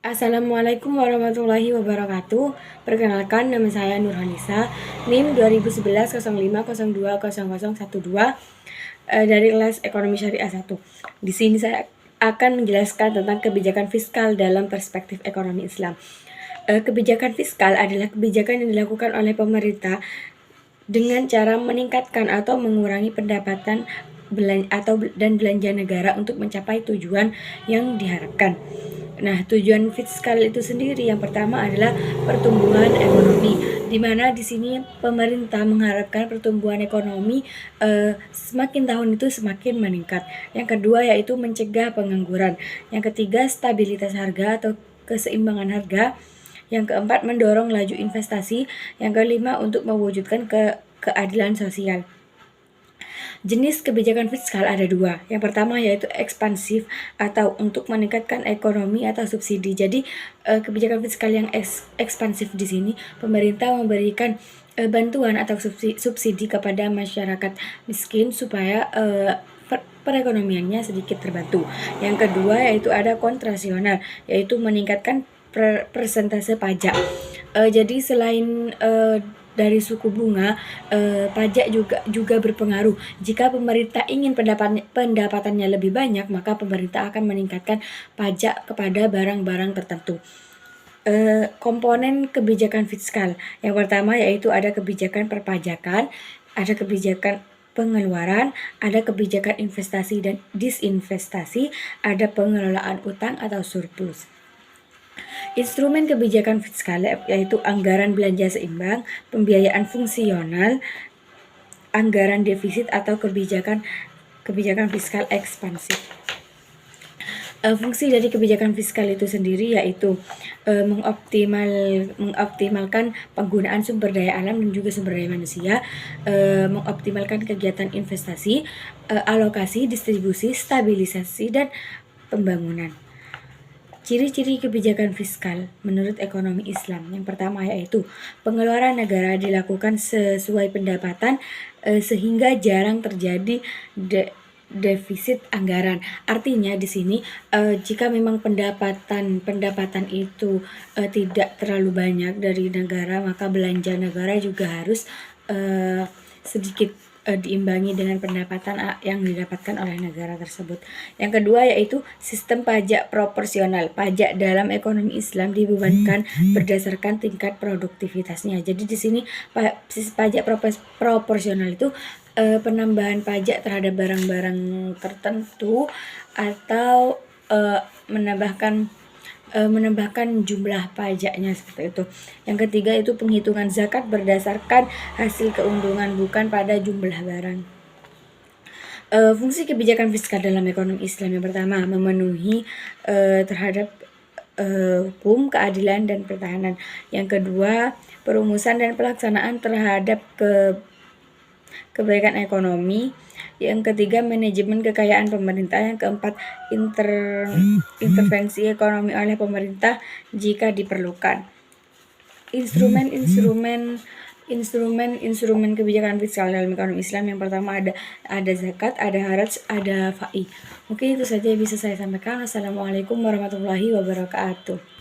Assalamualaikum warahmatullahi wabarakatuh. Perkenalkan, nama saya Nurhanisa, NIM 2011 05 02 00 12, dari kelas Ekonomi Syariah 1. Di sini saya akan menjelaskan tentang kebijakan fiskal dalam perspektif ekonomi Islam. Kebijakan fiskal adalah kebijakan yang dilakukan oleh pemerintah dengan cara meningkatkan atau mengurangi pendapatan dan belanja negara untuk mencapai tujuan yang diharapkan. Nah, tujuan fiskal itu sendiri yang pertama adalah pertumbuhan ekonomi, di mana di sini pemerintah mengharapkan pertumbuhan ekonomi semakin tahun itu semakin meningkat. Yang kedua yaitu mencegah pengangguran. Yang ketiga stabilitas harga atau keseimbangan harga. Yang keempat mendorong laju investasi. Yang kelima untuk mewujudkan keadilan sosial. Jenis kebijakan fiskal ada dua. Yang pertama yaitu ekspansif atau untuk meningkatkan ekonomi atau subsidi. Jadi kebijakan fiskal yang ekspansif di sini pemerintah memberikan bantuan atau subsidi kepada masyarakat miskin supaya perekonomiannya sedikit terbantu. Yang kedua yaitu ada kontrasional, yaitu meningkatkan persentase pajak. Jadi selain dari suku bunga, pajak juga berpengaruh. Jika pemerintah ingin pendapatannya lebih banyak, maka pemerintah akan meningkatkan pajak kepada barang-barang tertentu. Komponen kebijakan fiskal. Yang pertama yaitu ada kebijakan perpajakan, ada kebijakan pengeluaran, ada kebijakan investasi dan disinvestasi, ada pengelolaan utang atau surplus. Instrumen kebijakan fiskal yaitu anggaran belanja seimbang, pembiayaan fungsional, anggaran defisit atau kebijakan fiskal ekspansif. Fungsi dari kebijakan fiskal itu sendiri yaitu mengoptimalkan penggunaan sumber daya alam dan juga sumber daya manusia, mengoptimalkan kegiatan investasi, alokasi, distribusi, stabilisasi, dan pembangunan. Ciri-ciri kebijakan fiskal menurut ekonomi Islam. Yang pertama yaitu pengeluaran negara dilakukan sesuai pendapatan sehingga jarang terjadi defisit anggaran. Artinya di sini jika memang pendapatan itu tidak terlalu banyak dari negara, maka belanja negara juga harus sedikit diimbangi dengan pendapatan yang didapatkan oleh negara tersebut. Yang kedua yaitu sistem pajak proporsional. Pajak dalam ekonomi Islam dibebankan berdasarkan tingkat produktivitasnya. Jadi di sini pajak proporsional itu penambahan pajak terhadap barang-barang tertentu atau menambahkan jumlah pajaknya seperti itu. Yang ketiga itu penghitungan zakat berdasarkan hasil keuntungan bukan pada jumlah barang. Fungsi kebijakan fiskal dalam ekonomi Islam yang pertama memenuhi terhadap hukum, keadilan, dan pertahanan. Yang kedua perumusan dan pelaksanaan terhadap kebaikan ekonomi. Yang ketiga manajemen kekayaan pemerintah. Yang keempat intervensi ekonomi oleh pemerintah jika diperlukan. Instrumen kebijakan fiskal dalam ekonomi Islam yang pertama ada zakat, ada haraj, ada fai. Mungkin itu saja yang bisa saya sampaikan. Assalamualaikum warahmatullahi wabarakatuh.